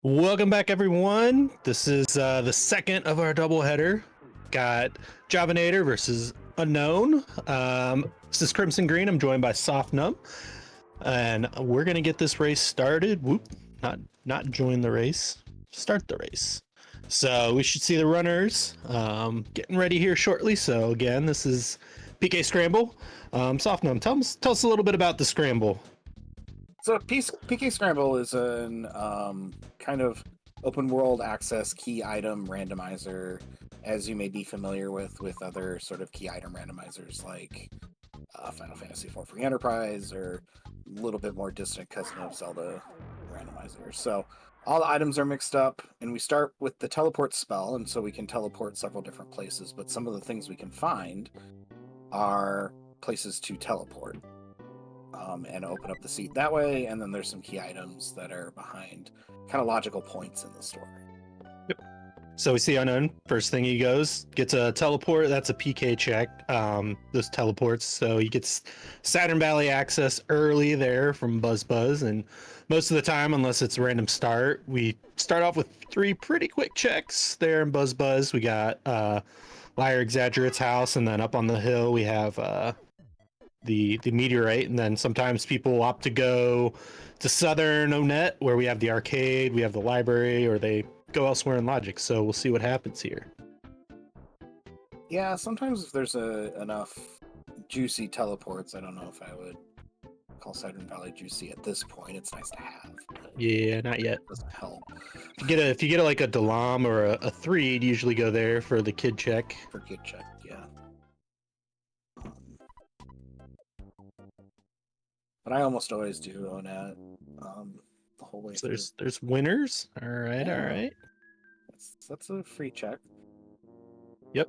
Welcome back, everyone. This is the second of our doubleheader. Got Javinator versus Unknown. This is Crimson Green. I'm joined by Soft Numb, and we're gonna get this race started. Whoop! Not join the race. Start the race. So we should see the runners getting ready here shortly. So again, this is PK Scramble. Soft Numb, tell us a little bit about the Scramble. So PK Scramble is an kind of open world access key item randomizer, as you may be familiar with other sort of key item randomizers like Final Fantasy IV Free Enterprise or a little bit more distant cousin of Zelda randomizer. So all the items are mixed up, and we start with the teleport spell, and so we can teleport several different places, but some of the things we can find are places to teleport. And open up the seat that way, and then there's some key items that are behind kind of logical points in the story. Yep. So we see Unknown. First thing he goes, gets a teleport. That's a PK check. Those teleports. So he gets Saturn Valley access early there from Buzz, and most of the time, unless it's a random start, we start off with 3 pretty quick checks there in Buzz. We got Liar Exaggerate's house, and then up on the hill we have the meteorite, and then sometimes people opt to go to Southern Onet where we have the arcade, we have the library, or they go elsewhere in Logic. So we'll see what happens here. Yeah, sometimes if there's enough juicy teleports, I don't know if I would call Saturn Valley juicy at this point. It's nice to have. Yeah, not yet. It doesn't help. If you get like a Dalam or a 3, you'd usually go there for the kid check. For kid check, yeah. But I almost always do Onet the whole way So through. there's winners. All right, Yeah. all right. That's a free check. Yep.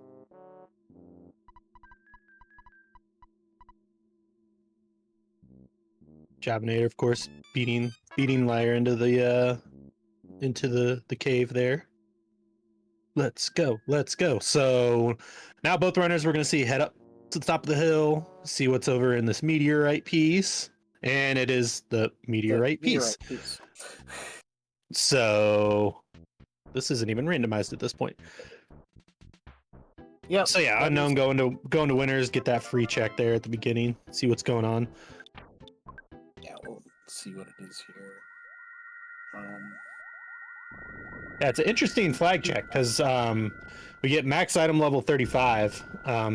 Javinator, of course, beating Liar into the cave there. Let's go. So now both runners we're gonna see head up to the top of the hill, see what's over in this meteorite piece, and it is the meteorite piece. So this isn't even randomized at this point. Yeah. So yeah, Unknown going to winners, get that free check there at the beginning, see what's going on. Yeah, we'll see what it is here. Yeah, it's an interesting flag check because we get max item level 35.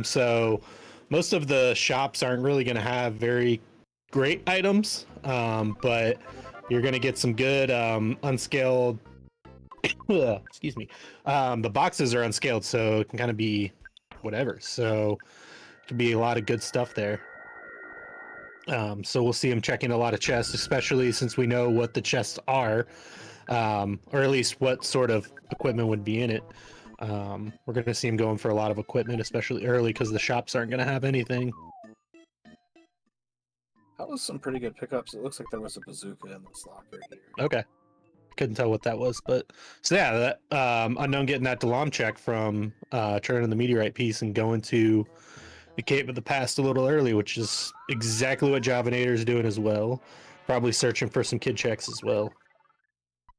So most of the shops aren't really going to have very great items, but you're going to get some good unscaled. Excuse me. The boxes are unscaled, so it can kind of be whatever. So it could be a lot of good stuff there. So we'll see him checking a lot of chests, especially since we know what the chests are. Or at least what sort of equipment would be in it. We're going to see him going for a lot of equipment, especially early, because the shops aren't going to have anything. That was some pretty good pickups. It looks like there was a bazooka in this locker here. Okay. Couldn't tell what that was, but so yeah, that Unknown getting that Dalam check from turning the meteorite piece and going to the Cave of the Past a little early, which is exactly what Javinator is doing as well. Probably searching for some kid checks as well.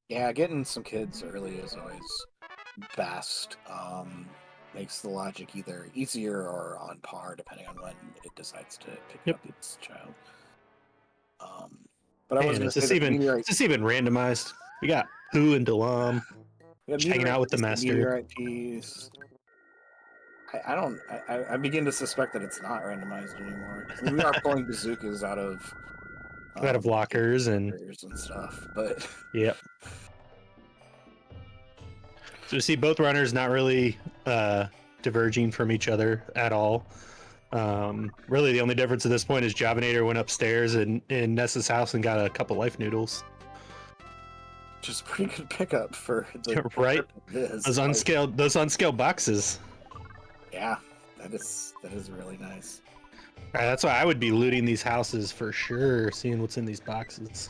Yeah, getting some kids early is always best. Makes the logic either easier or on par, depending on when it decides to pick up its child. But I was going to say is this even randomized? We got Who and Dalam hanging out with the master. Meteorite piece. I begin to suspect that it's not randomized anymore. I mean, we are pulling bazookas out of lockers and stuff, but yep. So you see both runners not really diverging from each other at all. Really, the only difference at this point is Javinator went upstairs in Nessa's house and got a couple life noodles. Just pretty good pickup for the right. Those unscaled boxes. Yeah, that is really nice. All right, that's why I would be looting these houses for sure, seeing what's in these boxes.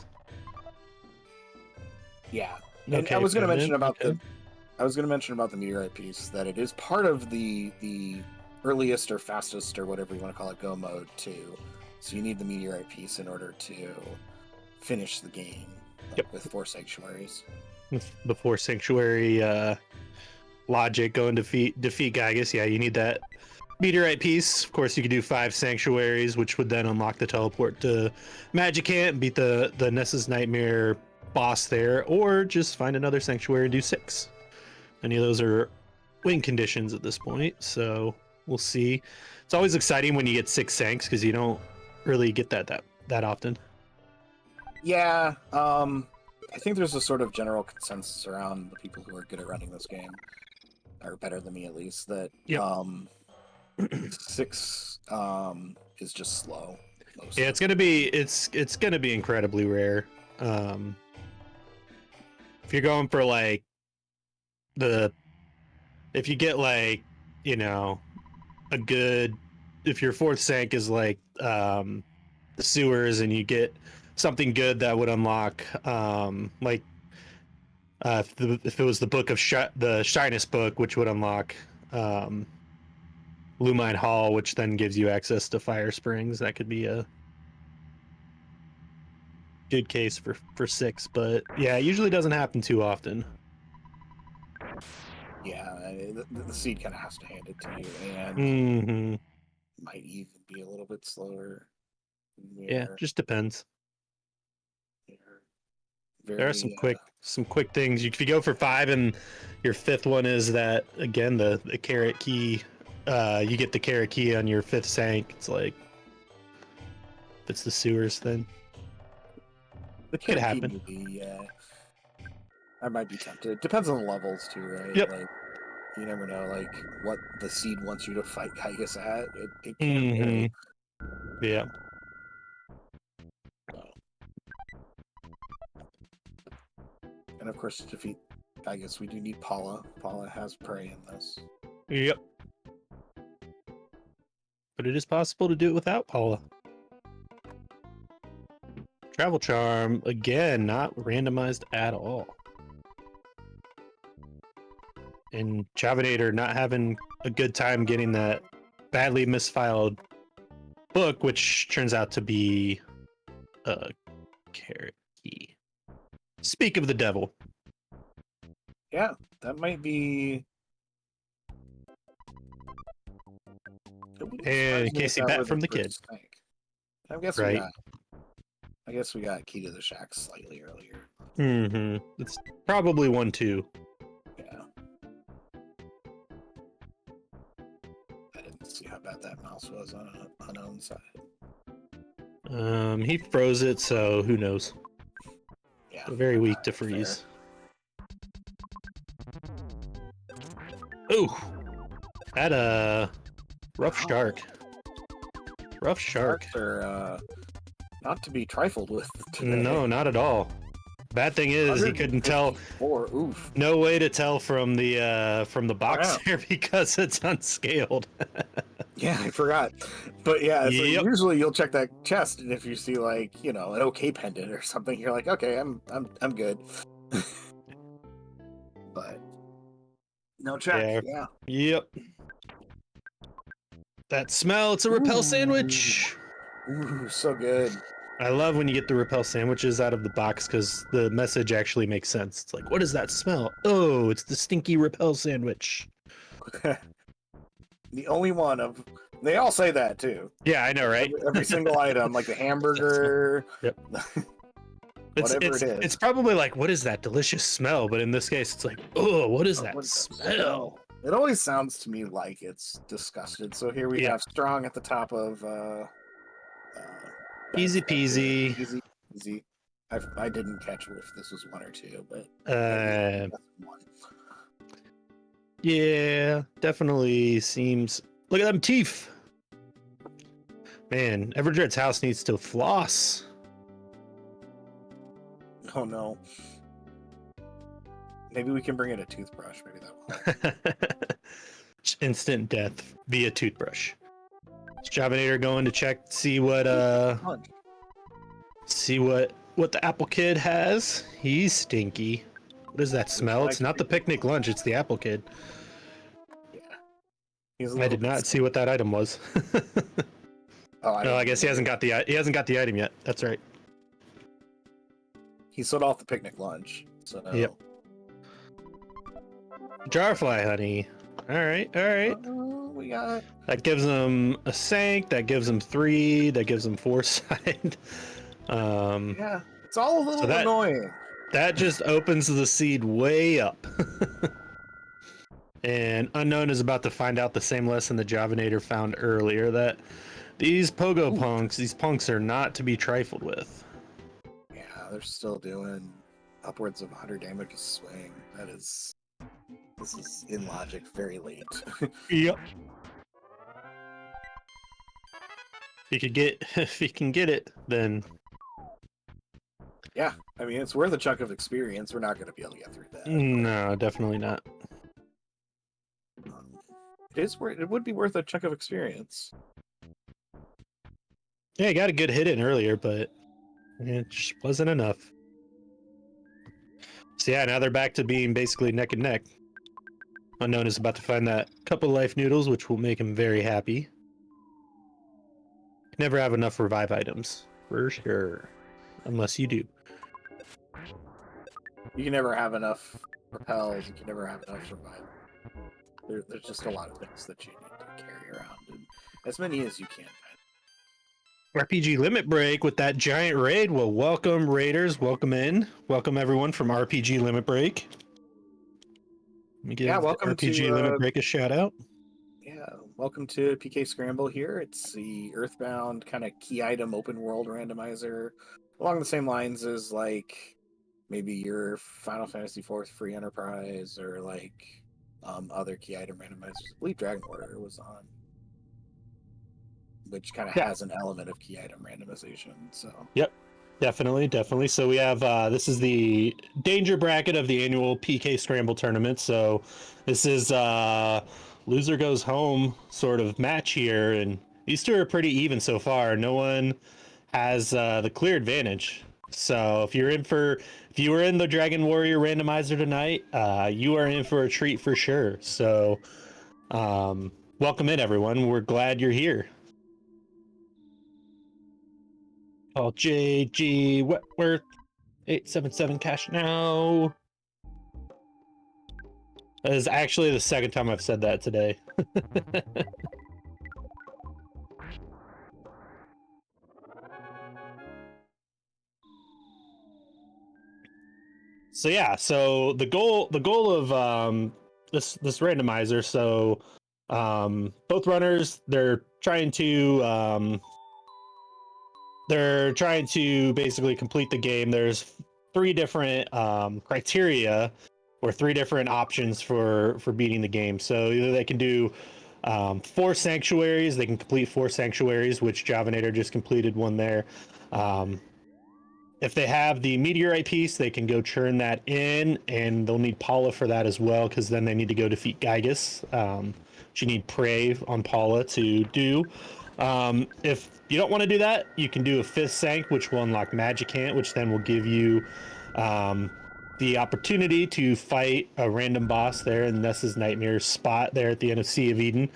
Yeah, and okay, I was going to mention about the meteorite piece, that it is part of the earliest or fastest or whatever you want to call it go mode too. So you need the meteorite piece in order to finish the game with 4 sanctuaries. before Sanctuary logic going defeat Gygus. Yeah, you need that meteorite piece. Of course, you could do 5 sanctuaries, which would then unlock the teleport to Magicant and beat the Ness's Nightmare boss there, or just find another sanctuary and do 6. Any of those are win conditions at this point, so we'll see. It's always exciting when you get 6 sanks because you don't really get that often. Yeah, I think there's a sort of general consensus around the people who are good at running this game, or better than me at least, that Yep. 6 is just slow. Yeah, it's gonna be incredibly rare. If you're going for like if you get like, you know, a good, if your 4th sank is like the sewers and you get something good that would unlock like if it was the book of the Shyness book, which would unlock Lumine Hall, which then gives you access to Fire Springs, that could be a good case for 6. But yeah, it usually doesn't happen too often. Yeah, the seed kind of has to hand it to you, and might even be a little bit slower. Yeah, just depends. Very, There are some quick things. If you go for 5 and your 5th one is that, again, the carrot key, you get the carrot key on your 5th sank. It's like, if it's the sewers, then the could happen. Maybe, I might be tempted. Depends on the levels too, right? Yep. Like, you never know, like what the seed wants you to fight Gygus at. It can vary. Yeah. And of course, to defeat Gygus, we do need Paula. Paula has prey in this. Yep. But it is possible to do it without Paula. Travel Charm, again, not randomized at all. And javinat0r not having a good time getting that badly misfiled book, which turns out to be a carrot key. Speak of the devil. Yeah, that might be. And Casey bet from the kid. I guess right. I guess we got Key to the Shack slightly earlier. It's probably 1-2. Yeah. I didn't see how bad that mouse was on an unown side. He froze it, so who knows? Yeah. They're very weak to freeze. Ooh, that rough shark. Rough shark. Sharks are not to be trifled with today. No, not at all. Bad thing is he couldn't tell. Oof. No way to tell from the box here because it's unscaled. Yeah, I forgot. But yeah, so usually you'll check that chest, and if you see like, you know, an OK pendant or something, you're like, okay, I'm good. But no check. Yeah. Yep. That smell, it's a repel sandwich. Ooh, so good. I love when you get the repel sandwiches out of the box because the message actually makes sense. It's like, what does that smell? Oh, it's the stinky repel sandwich. The only one of... They all say that, too. Yeah, I know, right? Every single item, like the hamburger... Yep. Whatever it is. It's probably like, what is that delicious smell? But in this case, it's like, oh, what is that smell? It always sounds to me like it's disgusted. So here we have Strong at the top of... easy peasy. Easy peasy. I didn't catch if this was 1 or 2, but... 1. Yeah, definitely seems... Look at them teeth! Man, Everdread's house needs to floss. Oh no. Maybe we can bring in a toothbrush. Maybe that will. Instant death via toothbrush. Is javinat0r going to check, see what the apple kid has? He's stinky. What does that smell? It's not the picnic lunch, it's the apple kid. Yeah. I did not see what that item was. I guess he hasn't got the item yet. That's right. He sold off the picnic lunch. So yep. Jarfly honey. All right, all right. We got. That gives them a sank. That gives them 3. That gives them foresight. Yeah, it's all a So little annoying. that just opens the seed way up. And Unknown is about to find out the same lesson the Javinator found earlier, that these pogo punks, these punks are not to be trifled with. Yeah, they're still doing upwards of 100 damage a swing. This is in logic very late. Yep. If he can get it, then Yeah, I mean, it's worth a chunk of experience. We're not going to be able to get through that. no, definitely not. It would be worth a chunk of experience. Yeah, he got a good hit in earlier, but it just wasn't enough. So yeah, now they're back to being basically neck and neck. Unknown is about to find that couple life noodles, which will make him very happy. Never have enough revive items, for sure. Unless you do. You can never have enough repels. You can never have enough revive. There's just a lot of things that you need to carry around, and as many as you can. RPG Limit Break with that giant raid. Well, welcome raiders, welcome in, welcome everyone from RPG Limit Break. Let me give welcome RPG to Limit Break a shout out. Yeah, welcome to PK Scramble here. It's the Earthbound kind of key item open world randomizer, along the same lines as like maybe your Final Fantasy IV free enterprise or like other key item randomizers. I believe Dragon Warrior was on, which kind of has an element of key item randomization. So Yep, definitely. So we have this is the danger bracket of the annual PK Scramble Tournament. So this is loser goes home sort of match here, and these two are pretty even so far. No one has the clear advantage. So if you were in the Dragon Warrior randomizer tonight, you are in for a treat for sure. So welcome in everyone. We're glad you're here. Call JG Wetworth 877 cash now. That is actually the second time I've said that today. So yeah, so the goal of this randomizer, so both runners they're trying to basically complete the game. There's 3 different criteria or 3 different options for beating the game. So either they can do 4 sanctuaries, they can complete 4 sanctuaries, which Javinator just completed one there. If they have the meteorite piece, they can go churn that in, and they'll need Paula for that as well, because then they need to go defeat Gygus. You need Prey on Paula to do. If you don't want to do that, you can do a 5th Sank, which will unlock Magicant, which then will give you the opportunity to fight a random boss there in Ness's Nightmare spot there at the end of Sea of Eden.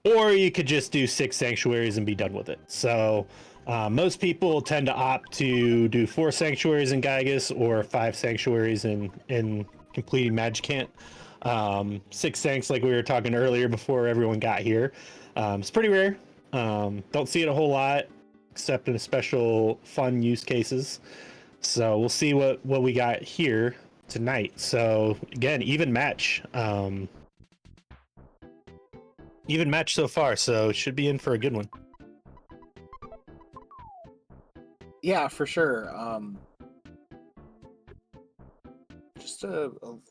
Or you could just do 6 sanctuaries and be done with it. So most people tend to opt to do 4 sanctuaries in Gygus or 5 sanctuaries in completing Magicant. 6 sanks, like we were talking earlier before everyone got here. It's pretty rare. Don't see it a whole lot, except in special fun use cases. So we'll see what we got here tonight. So again, even match. Even match so far, so should be in for a good one. yeah, for sure. Just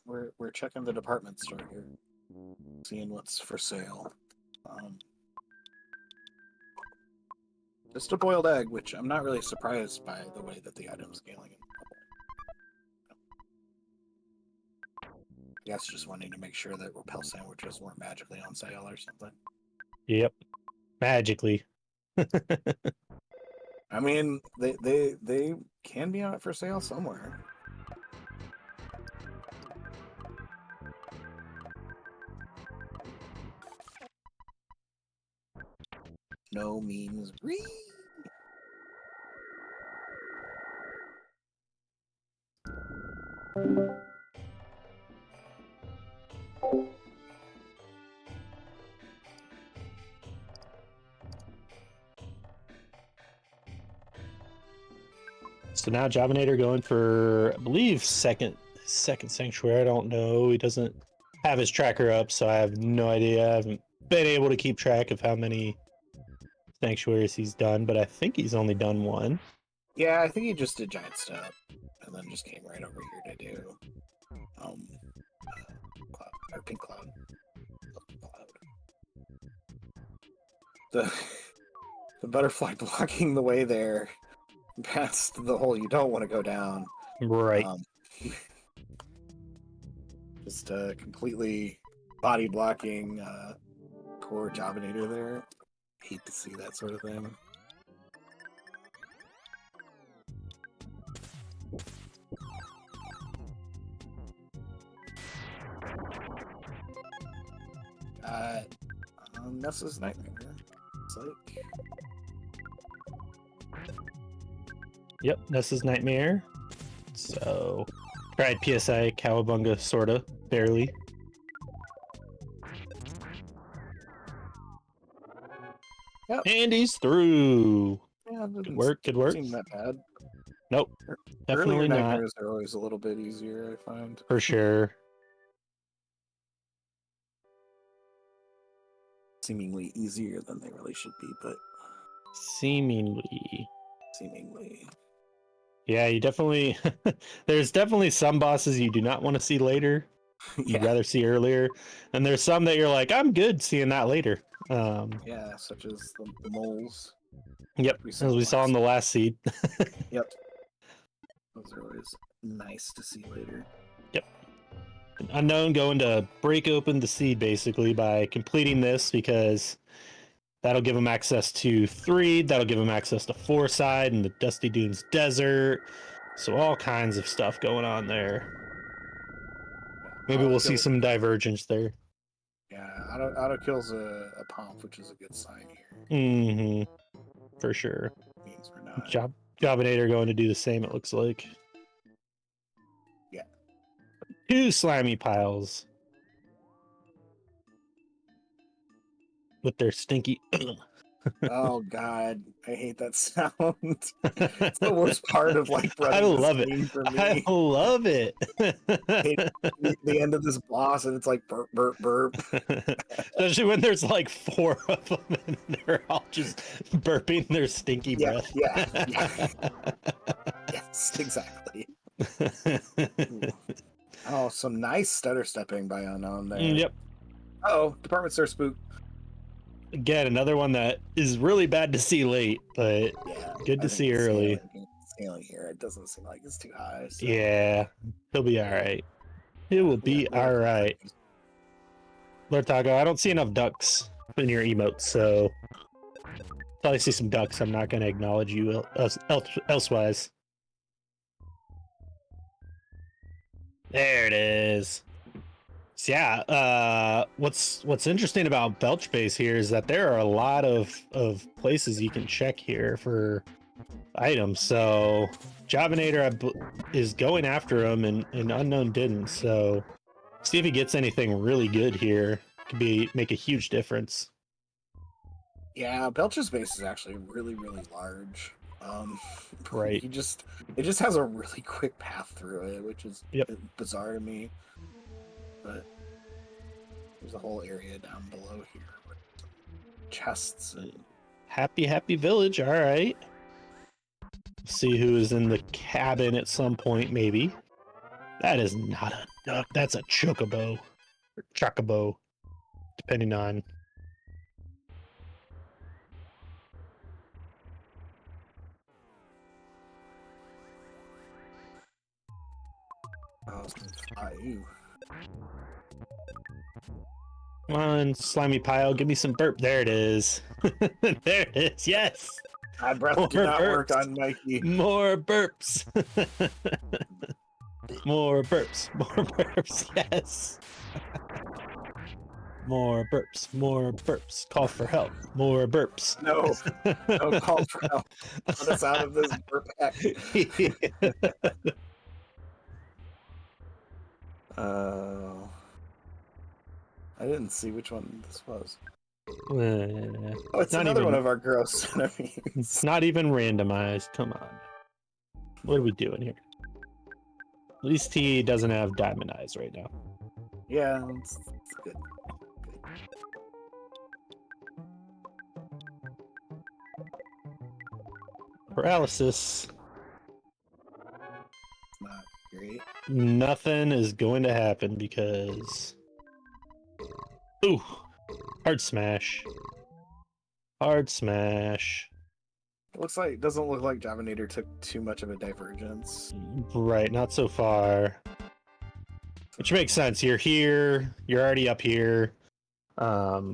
we're checking the department store here, seeing what's for sale. Just a boiled egg, which I'm not really surprised by the way that the item's scaling. I guess just wanting to make sure that repel sandwiches weren't magically on sale or something. Yep, magically. I mean, they can be on it for sale somewhere. No means green. So now Javinator going for, I believe, second sanctuary. I don't know. He doesn't have his tracker up, so I have no idea. I haven't been able to keep track of how many sanctuaries he's done, but I think he's only done one. Yeah, I think he just did giant step, and then just came right over here to do cloud or pink cloud. The the butterfly blocking the way there past the hole you don't want to go down. Right. Just completely body blocking core Javinator there. Hate to see that sort of thing. Nessa's Nightmare. It's like... Yep, Nessa's Nightmare. So, tried PSI Cowabunga, sorta, barely. Yep. And he's through. Yeah, Good work, good work. Seem that bad. Nope, definitely Earlier not. nightmares are always a little bit easier, I find. For sure. Seemingly easier than they really should be, but Seemingly. Yeah, you definitely... There's definitely some bosses you do not want to see later. You'd rather see earlier. And there's some that you're like, I'm good seeing that later. Yeah, such as the moles. Yep, as we saw in the last seed. Yep. Those are always nice to see later. Yep. Unknown going to break open the seed basically by completing this, because that'll give him access to 3, that'll give him access to 4 side and the Dusty Dunes Desert. So all kinds of stuff going on there. Maybe we'll see some divergence there. Yeah, auto kills a pomp, which is a good sign here. Mm-hmm. For sure. Means we're not. Jobinator going to do the same, it looks like. Yeah. 2 slimy piles. With their stinky... Oh god, I hate that sound. It's the worst part of like running I love this it. game for me. I love it. The end of this boss and it's like burp burp burp. Especially when there's like 4 of them and they're all just burping their stinky breath. Yeah. Yes, exactly. Oh, some nice stutter stepping by Unknown there. Yep. Uh-oh, Department Store Spook. Again, another one that is really bad to see late, but Yeah, good to see early. Ceiling here, it doesn't seem like it's too high. So. Yeah, he'll be all right. It will be all right. Lord Taco, I don't see enough ducks in your emotes, so until I see some ducks, I'm not going to acknowledge you elsewise. There it is. So yeah, what's interesting about Belch Base here is that there are a lot of places you can check here for items. So Javinator is going after him, and Unknown didn't. So see if he gets anything really good here. Could make a huge difference. Yeah, Belch's base is actually really large. Right. it just has a really quick path through it, which is bizarre to me. But there's a whole area down below here with chests and happy village. All right. See who is in the cabin at some point, maybe. That is not a duck. That's a chocobo or chocobo, depending on. Come on, slimy pile, give me some burp. There it is. There it is. Yes. My breath did not work on Mikey. More burps. More burps. More burps. Yes. More burps. Call for help. More burps. No call for help. Let us out of this burp pack. I didn't see which one this was. Oh, it's another one of our gross enemies. Not even randomized. Come on. What are we doing here? At least he doesn't have diamond eyes right now. Yeah, it's good. Paralysis. Not great. Nothing is going to happen because... Ooh! Hard smash. Hard smash. Doesn't look like Javinator took too much of a divergence. Right, not so far. Which makes sense. You're here. You're already up here. Yeah.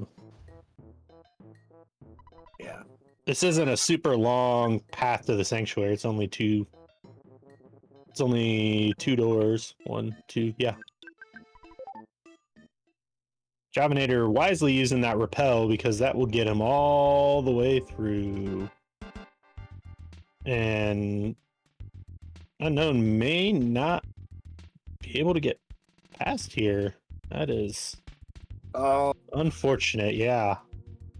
This isn't a super long path to the sanctuary. It's only two. It's only 2 doors. 1, 2. Yeah. Javinator wisely using that repel because that will get him all the way through. And Unknown may not be able to get past here. That is Oh, unfortunate. Yeah.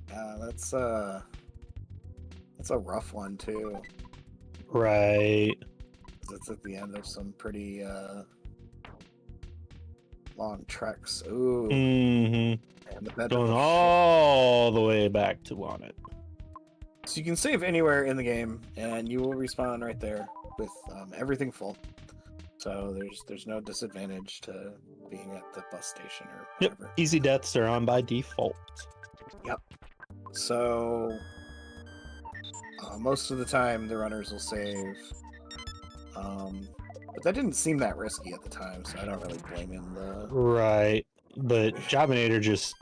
that's a rough one too. Right. 'Cause it's at the end of some pretty long treks. Ooh. Mm-hmm. And the bed Going of the all the way back to on it. So you can save anywhere in the game, and you will respawn right there with everything full. So there's no disadvantage to being at the bus station or whatever. Yep. Easy deaths are on by default. Yep. So most of the time the runners will save. But that didn't seem that risky at the time, so I don't really blame him. Right. But Jobinator just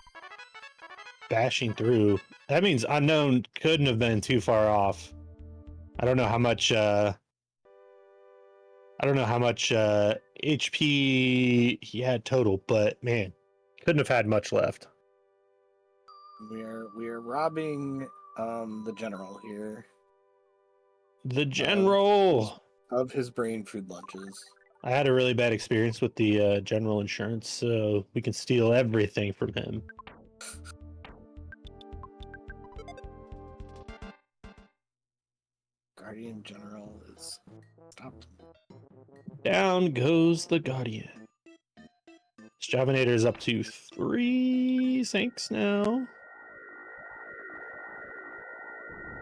bashing through. That means Unknown couldn't have been too far off. I don't know how much HP he had total, but man, couldn't have had much left. We are robbing the general here. The general of his brain food lunches. I had a really bad experience with the general insurance, so we can steal everything from him. Guardian General is stopped. Down goes the Guardian. Javinator is up to 3 sinks now.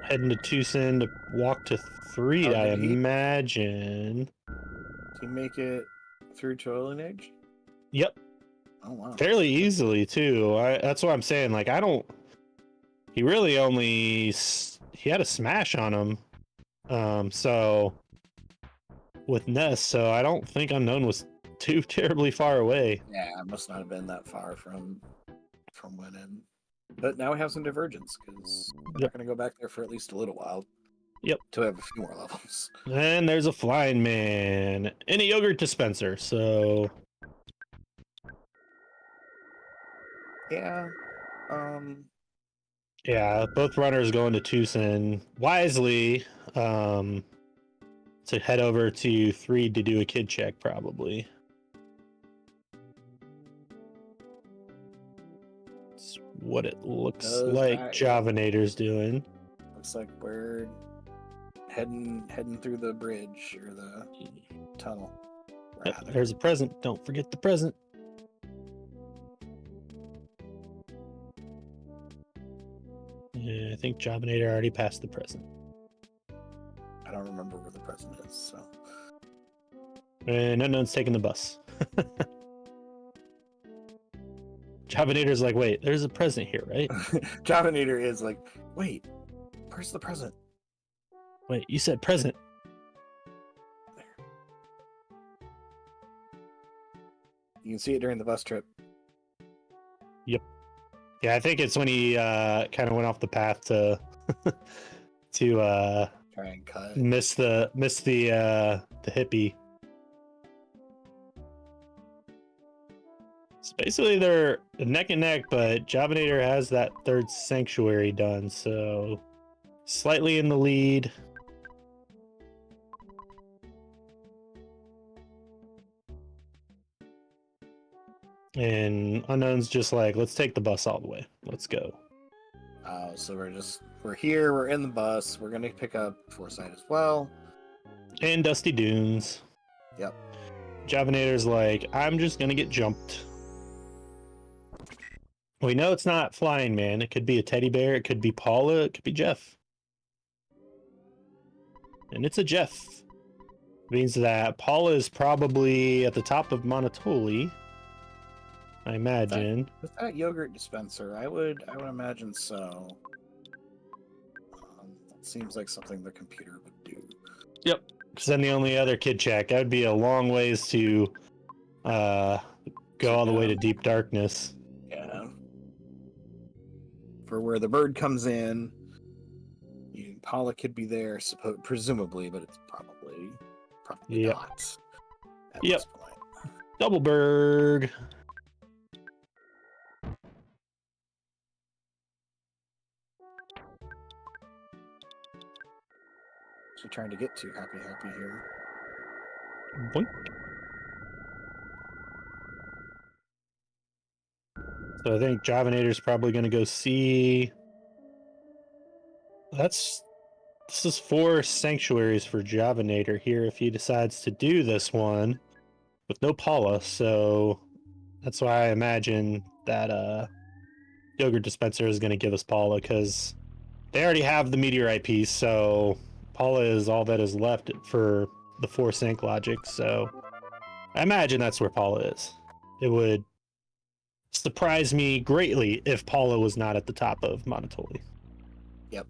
Heading to Tucson to walk to 3, I imagine. Did he make it through Toiling Age? Yep. Oh wow. Fairly easily too. That's what I'm saying. Like he really only he had a smash on him. So with Ness, so I don't think Unknown was too terribly far away. Yeah, it must not have been that far from winning. But now we have some divergence because we're not going to go back there for at least a little while. Yep. To have a few more levels. And there's a flying man and a yogurt dispenser. So yeah. Yeah, both runners going to Tucson wisely to head over to 3 to do a kid check, probably. That's what it looks like Javinator's doing. Looks like we're heading through the bridge or the tunnel. Yep, there's a present. Don't forget the present. Yeah, I think Javinator already passed the present. I don't remember where the present is, so. And Unknown's taking the bus. Javinator's like, wait, there's a present here, right? Javinator is like, wait, where's the present? Wait, you said present. There. You can see it during the bus trip. Yep. Yeah, I think it's when he kind of went off the path to to try and cut. miss the hippie. So basically they're neck and neck, but Javinator has that 3rd sanctuary done, so slightly in the lead. And Unknown's just like, let's take the bus all the way. Let's go. So we're here, we're in the bus, we're gonna pick up Foresight as well. And Dusty Dunes. Yep. Javinator's like, I'm just gonna get jumped. We know it's not Flying Man. It could be a teddy bear. It could be Paula. It could be Jeff. And it's a Jeff. Means that Paula is probably at the top of Monotoli. I imagine. With that yogurt dispenser, I would imagine so. That seems like something the computer would do. Yep. Because then the only other kid check, that would be a long ways to go all the way to Deep Darkness. Yeah. For where the bird comes in, Paula could be there, presumably, but it's probably not. At this point. Doubleberg. So trying to get to happy here. Boink. So I think Javinator's probably going to go see. This is 4 sanctuaries for Javinator here if he decides to do this one with no Paula. So that's why I imagine that yogurt dispenser is going to give us Paula, because they already have the meteorite piece. So Paula is all that is left for the 4 sync logic. So I imagine that's where Paula is. It would surprise me greatly if Paula was not at the top of Monotoli. Yep.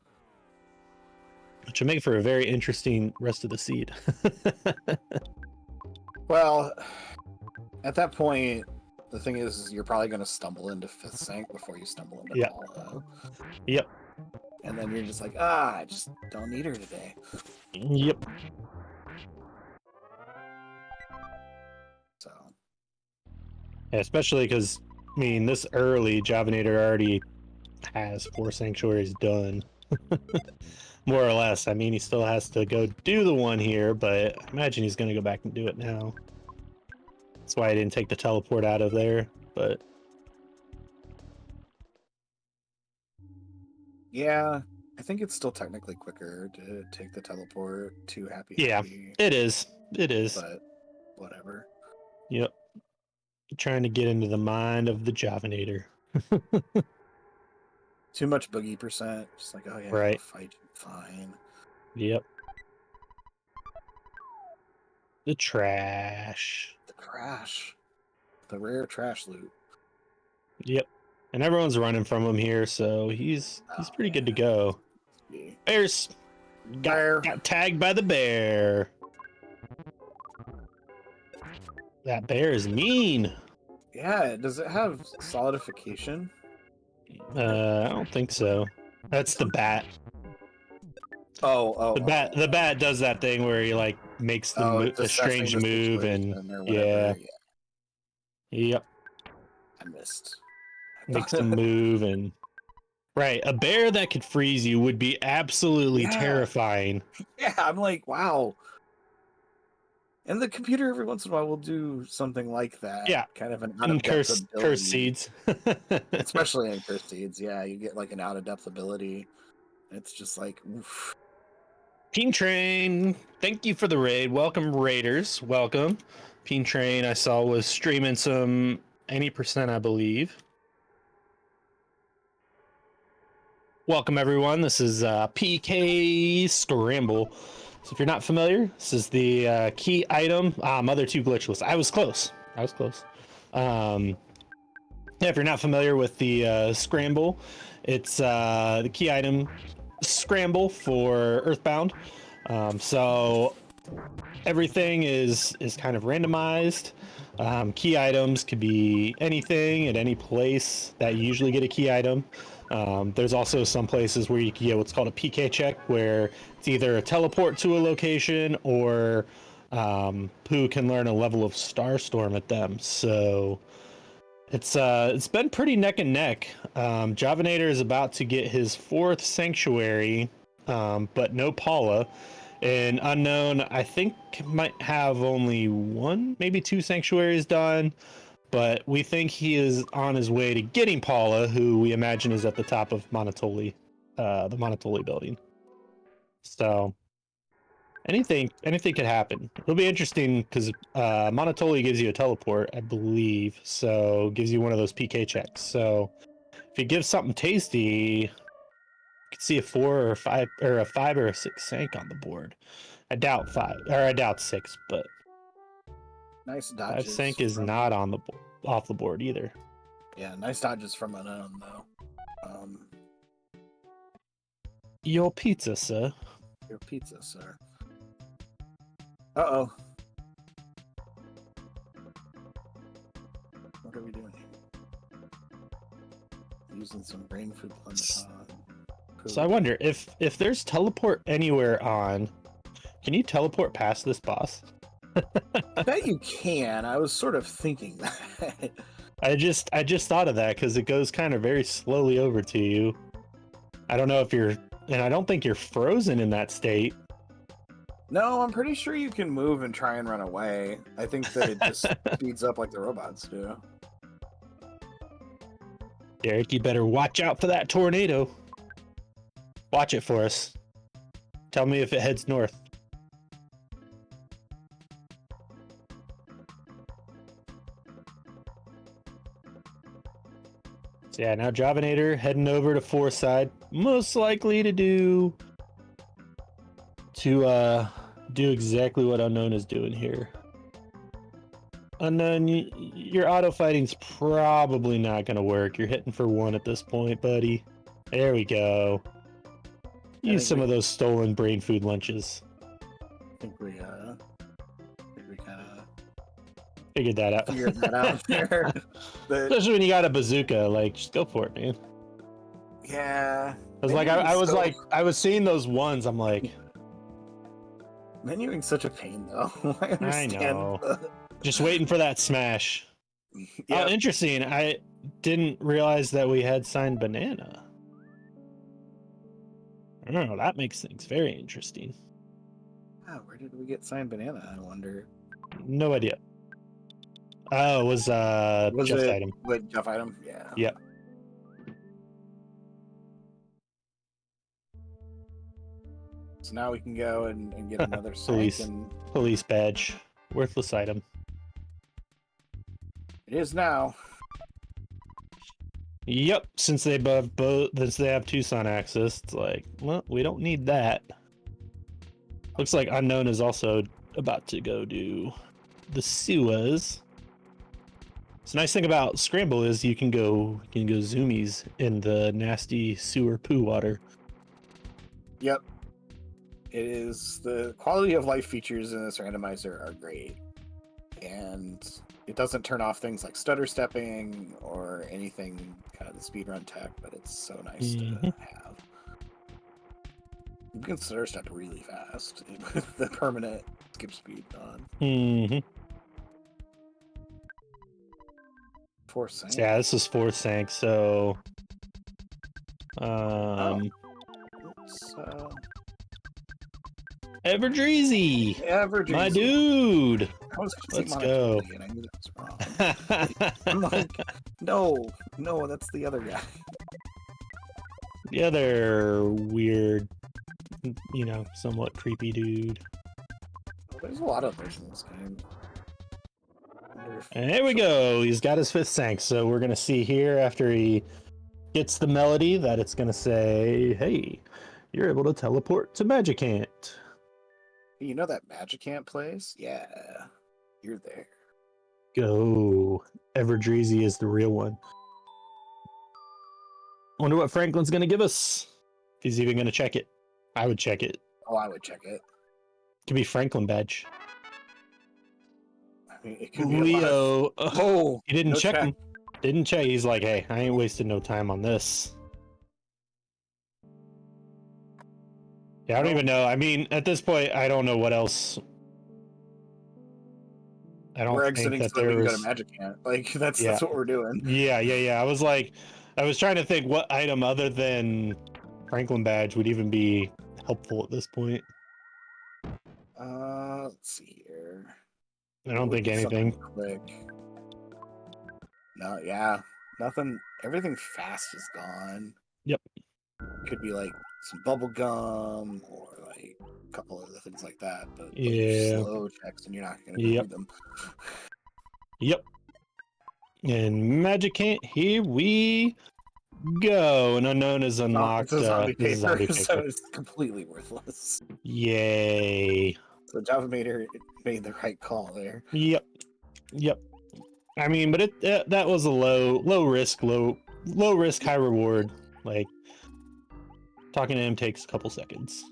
Which would make for a very interesting rest of the seed. Well, at that point, the thing is you're probably going to stumble into 5th sync before you stumble into Paula. Yep. And then you're just like, I just don't need her today. Yep. So. Yeah, especially because, I mean, this early, Javinator already has 4 sanctuaries done. More or less. I mean, he still has to go do the one here, but I imagine he's going to go back and do it now. That's why I didn't take the teleport out of there, but... Yeah, I think it's still technically quicker to take the teleport to happy. Yeah, it is. It is. But whatever. Yep. Trying to get into the mind of the Javinator. Too much boogie percent. Just like, oh yeah, right. I'll fight you. Fine. Yep. The trash. The crash. The rare trash loot. Yep. And everyone's running from him here, so he's pretty good to go. Bears got tagged by the bear. That bear is mean. Yeah, does it have solidification? I don't think so. That's the bat. Oh. The bat does that thing where he like makes the strange move and yeah. Yep. I missed. Makes them move and right. A bear that could freeze you would be absolutely terrifying. Yeah, I'm like, wow. And the computer every once in a while will do something like that. Yeah, kind of an curse seeds. Especially in curse seeds. Yeah, you get like an out of depth ability. It's just like, oof. Peen Train, thank you for the raid. Welcome, Raiders. Welcome. Peen Train, I saw, was streaming some any percent, I believe. Welcome, everyone. This is PK Scramble. So if you're not familiar, this is the key item. Mother 2 glitchless. I was close. Yeah, if you're not familiar with the Scramble, it's the key item Scramble for Earthbound. So everything is kind of randomized. Key items could be anything at any place that you usually get a key item. There's also some places where you can get what's called a PK check, where it's either a teleport to a location or Pooh can learn a level of Starstorm at them. So it's been pretty neck and neck. Javinator is about to get his 4th sanctuary, but no Paula. And Unknown, I think, might have only 1, maybe 2 sanctuaries done. But we think he is on his way to getting Paula, who we imagine is at the top of Monotoli, the Monotoli building. So, anything could happen. It'll be interesting because Monotoli gives you a teleport, I believe, so gives you one of those PK checks. So if you give something tasty, you could see a 4 or a 5 or a 5 or a 6 sank on the board. I doubt 5 or I doubt 6, but Nice 5 dodges. sank is not on the off the board either. Yeah, nice dodges from Unown though. Your pizza, sir. Your pizza, sir. Uh-oh. What are we doing here? Using some brain food on the pod. So I wonder if there's teleport anywhere on, can you teleport past this boss? I bet you can. I was sort of thinking that. I just thought of that because it goes kind of very slowly over to you. I don't know if you're, and I don't think you're frozen in that state. No, I'm pretty sure you can move and try and run away. I think that it just speeds up like the robots do. Derek, you better watch out for that tornado. Watch it for us. Tell me if it heads north. So yeah, now Javinator heading over to Foreside, most likely to do exactly what Unown is doing here. Unown, your auto fighting's probably not gonna work. You're hitting for 1 at this point, buddy. There we go. Use some of those stolen brain food lunches. I think we kind of Figured that out. figured that out there. Especially when you got a bazooka, like, just go for it, man. Yeah. I was like, I was seeing those ones. I'm like, menuing's such a pain, though. I understand. I know. Just waiting for that smash. Yeah. Oh, interesting. I didn't realize that we had signed banana. I don't know. That makes things very interesting. Oh, where did we get signed banana? I wonder. No idea. Oh, it was Jeff's item. Wait, Jeff item? Yeah. Yep. So now we can go and get another police badge. Worthless item. It is now. Yep, since they have Tucson access, it's like, well, we don't need that. Looks like Unown is also about to go do the sewers. So nice thing about Scramble is you can go zoomies in the nasty sewer poo water. Yep. It is, the quality of life features in this randomizer are great. And it doesn't turn off things like stutter stepping or anything kind of the speedrun tech, but it's so nice to have. You can stutter step really fast with the permanent skip speed on. 4 sank. Yeah, this is 4 sank, so Everdreezy, my dude. Let's go. I knew that was wrong. I'm like, no, that's the other guy. The other weird, somewhat creepy dude. There's a lot of those in this game. And here we go. He's got his 5th sank, so we're gonna see here after he gets the melody that it's gonna say, "Hey, you're able to teleport to Magicant." You know that Magicant place? Yeah, you're there. Go. Everdreezy is the real one. Wonder what Franklin's gonna give us. If he's even gonna check it. I would check it. Oh, I would check it. Could be Franklin badge. I mean, it could be Leo. Oh, he didn't check him. Didn't check. He's like, hey, I ain't wasting no time on this. Yeah, I don't even know. I mean, at this point, I don't know what else. I don't think exiting that so we can there's... go to Magicant. Like, that's what we're doing. Yeah. I was trying to think what item other than Franklin badge would even be helpful at this point. Let's see here. I don't think anything. Quick. No, yeah. Nothing. Everything fast is gone. Yep. Could be like some bubble gum or like a couple other things like that. But those are Yeah. slow checks, and you're not going to go Yep. through them. Yep. And Magic Can't, here we go. An unknown is unlocked. It's a zombie This is paper, zombie so paper. it's completely worthless. Yay. So Java made the right call there. Yep. Yep. I mean, but that was a low risk, high reward. Like, talking to him takes a couple seconds.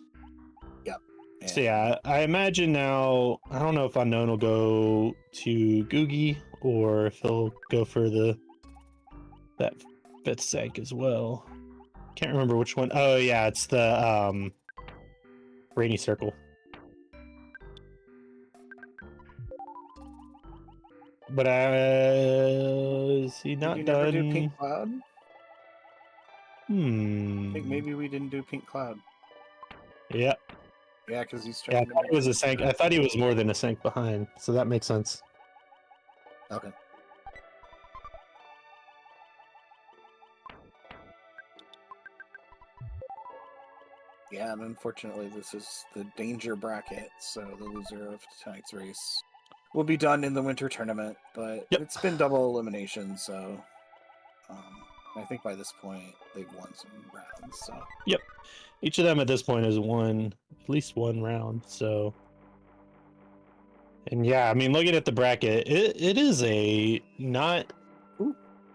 Yep. And So yeah, I imagine now, I don't know if Unknown will go to Googie or if he'll go for that fifth sank as well. Can't remember which one. Oh yeah, it's the Rainy Circle. But is he did not you done? never do Pink Cloud? I think Hmm. maybe we didn't do Pink Cloud. Yeah. Yeah, because he's Yeah, I trying thought to it was a sank. I thought he was more than a sank behind, so that makes sense. Okay. Yeah, and unfortunately, this is the danger bracket, so the loser of tonight's race will be done in the winter tournament. But Yep. it's been double elimination, so I think by this point they've won some rounds. So Yep. Each of them at this point has won at least one round, so. And yeah, I mean, looking at the bracket, it is a not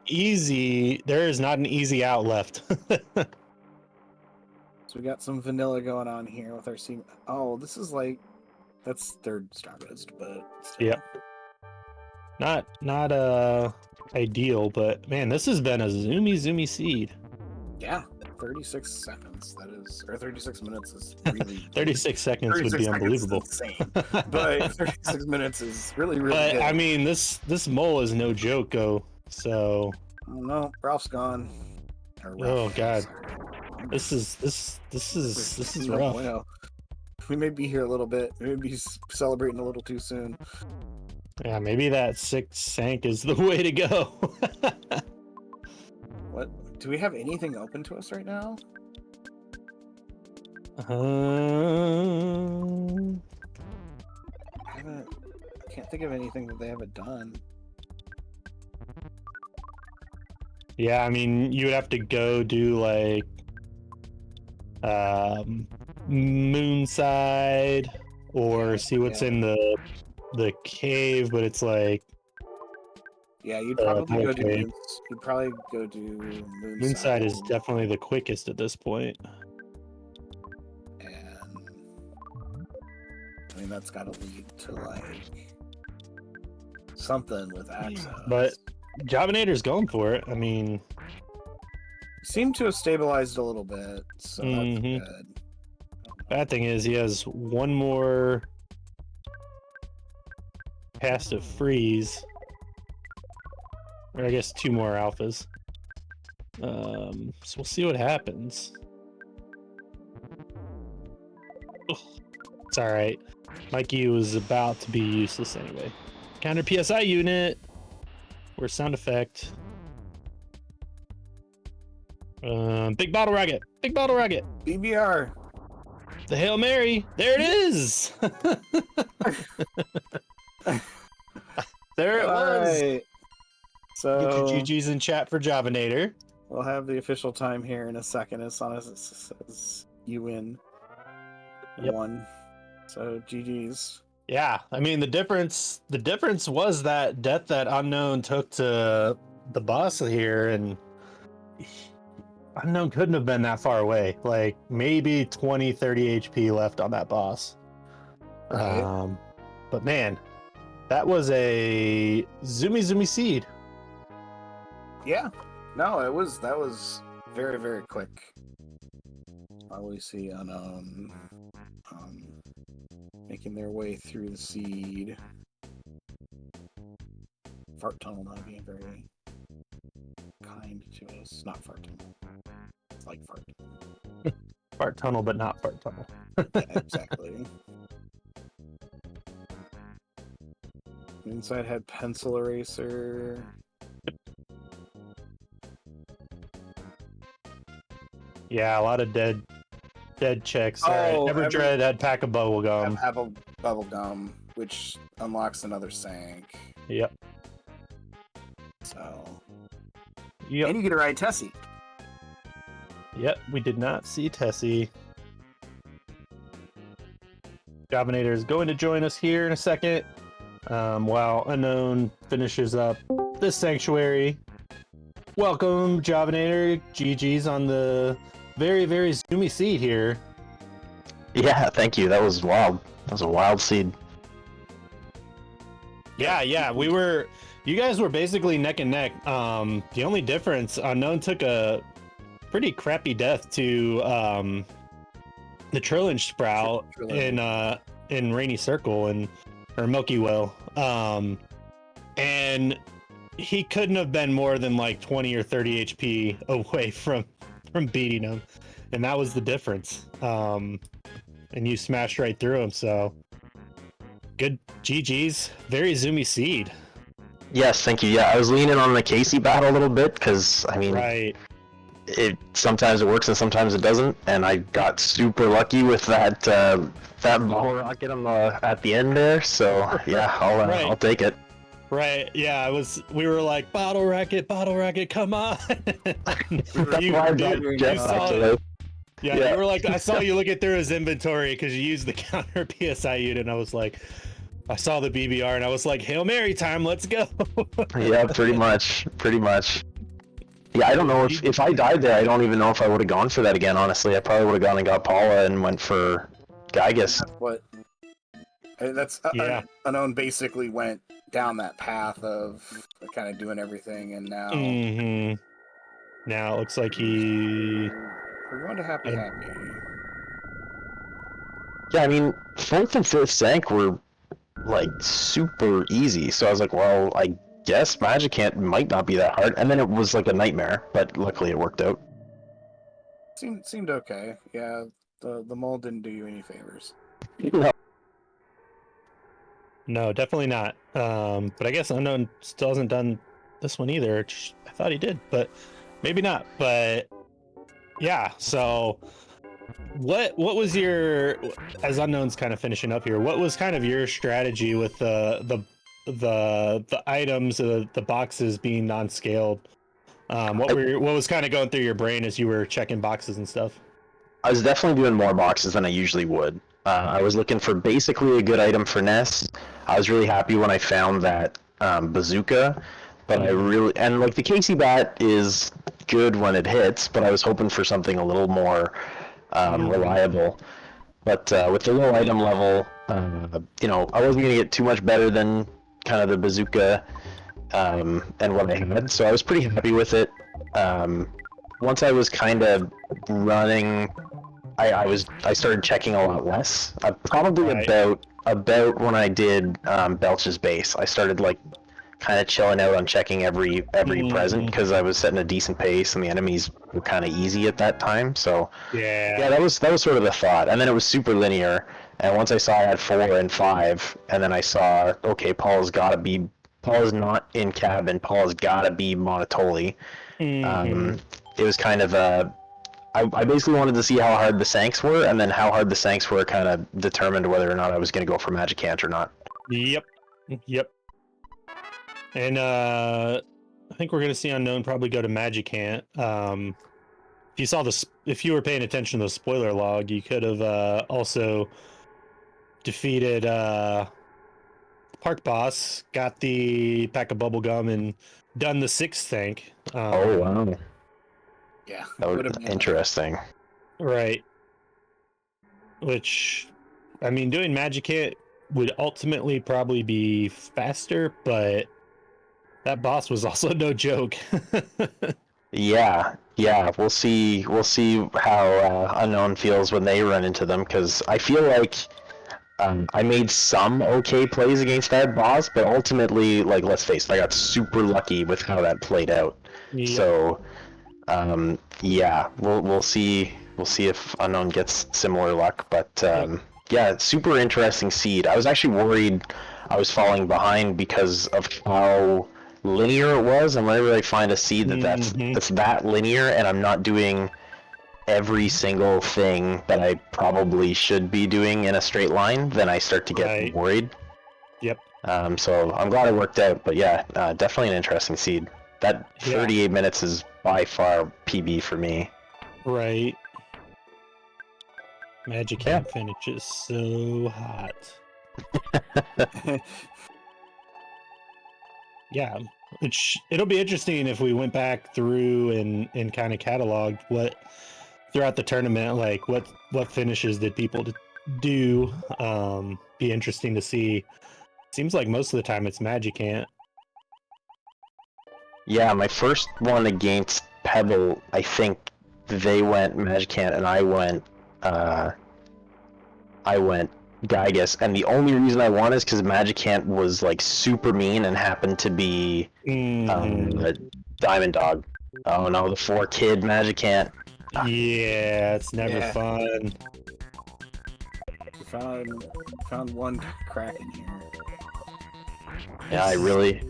easy. There is not an easy out left. So we got some vanilla going on here with our team. Oh, this is like that's third Stardust, but still. Yep. Not ideal, but man, this has been a zoomy seed. Yeah, 36 seconds. That is, or 36 minutes is really 36 seconds would be unbelievable. Insane, but 36 minutes is really But good. I mean, this mole is no joke, go. So. Oh no, Ralph's gone. Or Oh God. sorry. This is no rough. bueno. We may be here a little bit. We may be celebrating a little too soon. Yeah, maybe that 6 sank is the way to go. What? Do we have anything open to us right now? I can't think of anything that they haven't done. Yeah, I mean, you would have to go do like Moonside or see what's in the cave, but it's like you'd probably go do cave. You'd probably go do Moonside is definitely the quickest at this point. And I mean that's got to lead to like something with access. But javinat0r's going for it. I mean, seem to have stabilized a little bit, so that's good. Bad thing is he has one more pass to freeze, or I guess 2 more alphas. So we'll see what happens. Ugh. It's all right. Mikey was about to be useless anyway. Counter PSI unit. Or sound effect. Big bottle rocket. Big bottle rocket. BBR. The Hail Mary. There it is. There it was. Right. So get your GGs in chat for javinat0r. We'll have the official time here in a second as long as it says you win. Yep. 1. So GG's. Yeah, I mean the difference was that death that Unknown took to the boss here, and Unknown couldn't have been that far away. Like maybe 20-30 HP left on that boss. Right. But man, that was a zoomy seed. Yeah. No, that was very, very quick. While we see Unknown making their way through the seed. Fart Tunnel not being very kind to us. Not Fart Tunnel. It's like Fart Tunnel. Fart Tunnel, but not Fart Tunnel. Yeah, exactly. Inside had Pencil Eraser. Yeah, a lot of dead dead checks. Oh, All right. Everdread had pack of bubblegum. Have a bubble gum, which unlocks another sank. Yep. So. Yep. And you get to ride Tessie. Yep. We did not see Tessie. Javinator is going to join us here in a second. While Unknown finishes up this sanctuary. Welcome, Javinator. GG's on the very, very zoomy seed here. Yeah, thank you. That was wild. That was a wild seed. Yeah. You guys were basically neck and neck. The only difference, Unknown took a pretty crappy death to the Trillinge Sprout in Rainy Circle or Milky Well. And he couldn't have been more than like 20 or 30 HP away from beating him. And that was the difference. And you smashed right through him, so good GG's. Very zoomy seed. Yes, thank you. Yeah, I was leaning on the Casey battle a little bit because I mean, right. Sometimes it works and sometimes it doesn't, and I got super lucky with that ball rocket on at the end there. So yeah, I'll take it. Right. Yeah, we were like bottle rocket, come on. You were like, I saw you looking through his inventory because you used the counter PSI unit, and I was like, I saw the BBR and I was like, Hail Mary time, let's go. Yeah, pretty much. Yeah, I don't know if I died there, I don't even know if I would have gone for that again, honestly. I probably would have gone and got Paula and went for Gygas. Unknown basically went down that path of kind of doing everything, and now now it looks like we're going to happy. Yeah, I mean, 4th and 5th sank were like super easy, so I was like, well, I guess Magicant might not be that hard, and then it was like a nightmare, but luckily it worked out. Seemed okay. Yeah, the mold didn't do you any favors. No, definitely not. But I guess Unknown still hasn't done this one either. I thought he did, but maybe not. But yeah, so what was your, as Unknown's kind of finishing up here, what was kind of your strategy with the items, the boxes being non-scaled? What was kind of going through your brain as you were checking boxes and stuff? I was definitely doing more boxes than I usually would. I was looking for basically a good item for Ness. I was really happy when I found that bazooka, but like the Casey bat is good when it hits, but I was hoping for something a little more reliable. But with the low item level, I wasn't gonna get too much better than kind of the bazooka and what I had, so I was pretty happy with it. Once I was kind of running, I started checking a lot less. Probably about when I did Belch's base, I started like kind of chilling out on checking every present because I was setting a decent pace and the enemies were kind of easy at that time. So yeah, that was sort of the thought. And then it was super linear. And once I saw I had 4 and 5, and then I saw, okay, Paul's not in cabin. Paul's gotta be Monotoli. It was kind of I basically wanted to see how hard the Sanks were, and then how hard the Sanks were kind of determined whether or not I was going to go for Magicant or not. Yep. And I think we're going to see Unknown probably go to Magicant. If you were paying attention to the spoiler log, you could have also defeated Park Boss, got the pack of bubblegum, and done the 6th tank. Oh, wow. Yeah, that would have been interesting. Right. Which, I mean, doing Magicant would ultimately probably be faster, but that boss was also no joke. Yeah. We'll see how Unknown feels when they run into them, because I feel like I made some okay plays against that boss, but ultimately, like, let's face it, I got super lucky with how that played out. Yep. So. Yeah, we'll see if Unknown gets similar luck, but yeah, super interesting seed. I was actually worried I was falling behind because of how linear it was, and whenever I find a seed that's that linear and I'm not doing every single thing that I probably should be doing in a straight line, then I start to get Right. worried. Yep. So I'm glad it worked out, but yeah, definitely an interesting seed. That Yeah. 38 minutes is by far PB for me. Right. Magic Camp finish is so hot. Yeah, it'll be interesting if we went back through and kind of cataloged what throughout the tournament, like what finishes did people do. Be interesting to see. Seems like most of the time it's Magicant. Yeah, my first one against Pebble, I think they went Magicant and I went Gygus, and the only reason I won is because Magicant was like super mean and happened to be a Diamond Dog. Oh no, the 4-kid Magicant. Yeah, it's never fun. Found one crack in here. Yeah, I really.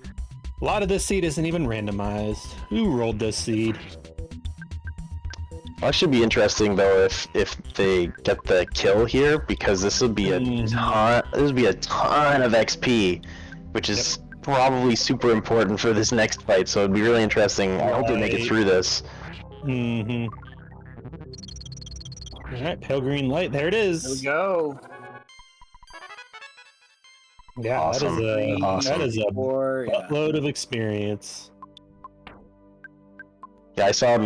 A lot of this seed isn't even randomized. Who rolled this seed? Well, it should be interesting though if they get the kill here, because this would be a ton. This would be a ton of XP, which is probably super important for this next fight. So it'd be really interesting. I hope they make it through this. Mm-hmm. All right, pale green light. There it is. There we go. Yeah, Awesome. that is a Four, buttload of experience. Yeah, I saw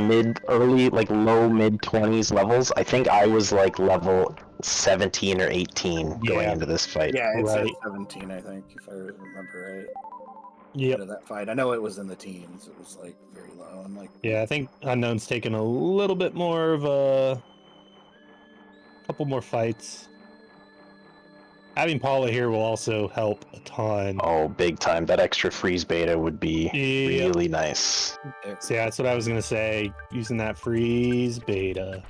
early, like low mid 20s levels. I think I was like level 17 or 18 going into this fight. Yeah, it's at Right. 17, I think, if I remember right. Yep. Of that fight. I know it was in the teens. It was like very low. I'm like, Yeah, I think Unknown's taken a little bit more of a couple more fights. Having Paula here will also help a ton. Oh, big time. That extra freeze beta would be really nice. So yeah, that's what I was gonna say. Using that freeze beta.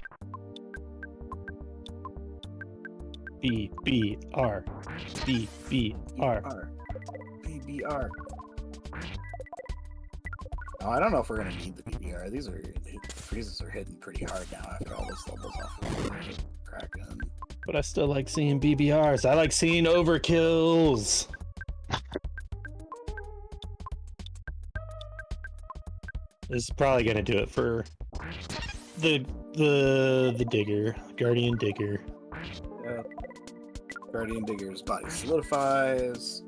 BBR. BBR. BBR. Oh, I don't know if we're gonna need the BBR. The freezes are hitting pretty hard now after all this levels off of Kraken. But I still like seeing BBRs. I like seeing overkills. This is probably gonna do it for the digger, Guardian Digger. Yeah. Guardian Digger's body solidifies.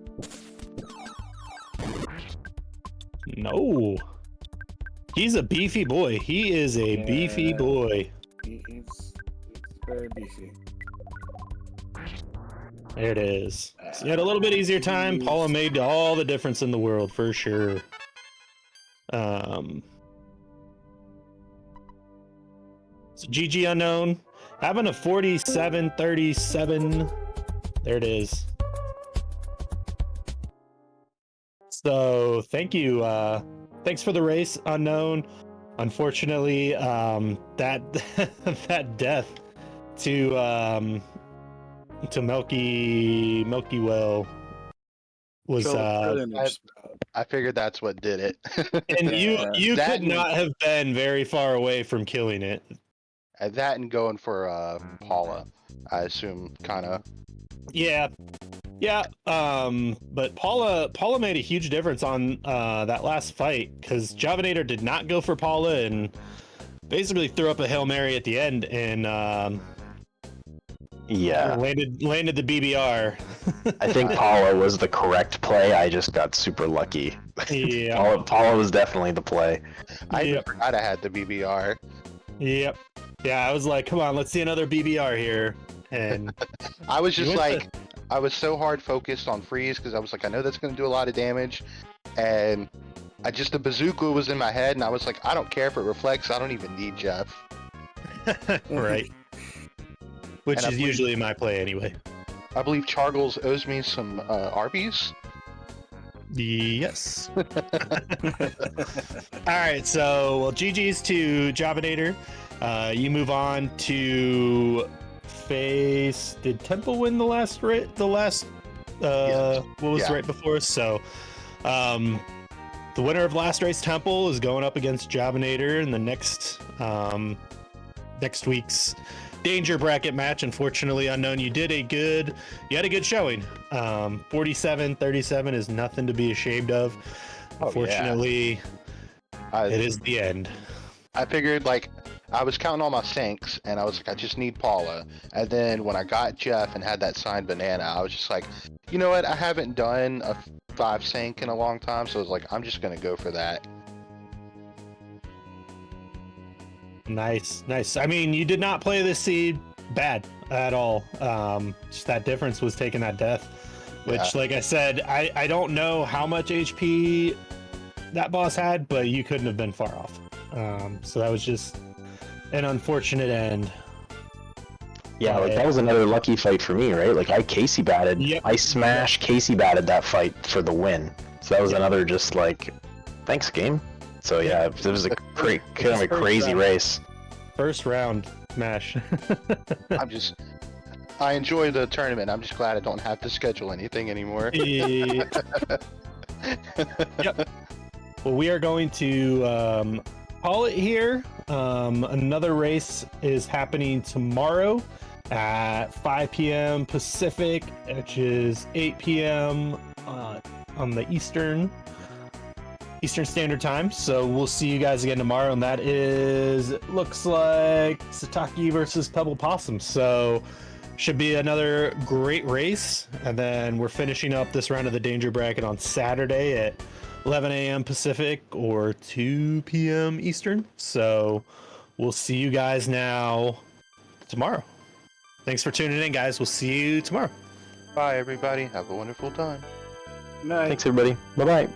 No. He's a beefy boy. He is a beefy boy. He's very beefy. There it is. So he had a little bit easier time. Paula made all the difference in the world for sure. So GG Unknown having a 47-37. There it is. So thank you. Thanks for the race, Unknown. Unfortunately, that that death to Milky Well was I figured that's what did it. and you That could not have been very far away from killing it. That and going for Paula, I assume, kind of. Yeah. But Paula made a huge difference on that last fight, because Javinator did not go for Paula and basically threw up a Hail Mary at the end and landed the BBR. I think Paula was the correct play. I just got super lucky. Yeah. Paula was definitely the play. I forgot I had the BBR. Yep. Yeah, I was like, come on, let's see another BBR here. And I was just like, I was so hard focused on freeze because I was like, I know that's going to do a lot of damage. And the bazooka was in my head, and I was like, I don't care if it reflects. I don't even need Jeff. right. Which is usually my play anyway. I believe Chargles owes me some Arby's. Yes. All right, so well, GG's to Javinator. You move on to face. Did Temple win the last right? What was right before? So, the winner of last race, Temple, is going up against Javinator in the next next week's danger bracket match. Unfortunately, Unknown, you had a good showing. 47-37 is nothing to be ashamed of. Oh, Unfortunately, it is the end. I figured, like, I was counting all my sinks, and I was like, I just need Paula. And then when I got Jeff and had that signed banana, I was just like, you know what? I haven't done a 5 sink in a long time, so I was like, I'm just gonna go for that. Nice. I mean, you did not play this seed bad at all. Just that difference was taking that death, which, like I said, I don't know how much HP that boss had, but you couldn't have been far off. So that was just an unfortunate end. Yeah, like that was another lucky fight for me, right? Like I Casey batted, I smashed Casey batted that fight for the win. So that was another just like, thanks game. So yeah, it was a kind of a crazy race. First round smash. I enjoy the tournament. I'm just glad I don't have to schedule anything anymore. Yep. Well, we are going to call it here. Another race is happening tomorrow at 5 p.m. Pacific, which is 8 p.m. On the Eastern Standard Time. So we'll see you guys again tomorrow, and that is, it looks like Sataki versus Pebble Possum. So should be another great race. And then we're finishing up this round of the Danger Bracket on Saturday at 11 a.m. Pacific or 2 p.m. Eastern. So we'll see you guys now tomorrow. Thanks for tuning in, guys. We'll see you tomorrow. Bye, everybody. Have a wonderful time. Night. Thanks, everybody. Bye-bye.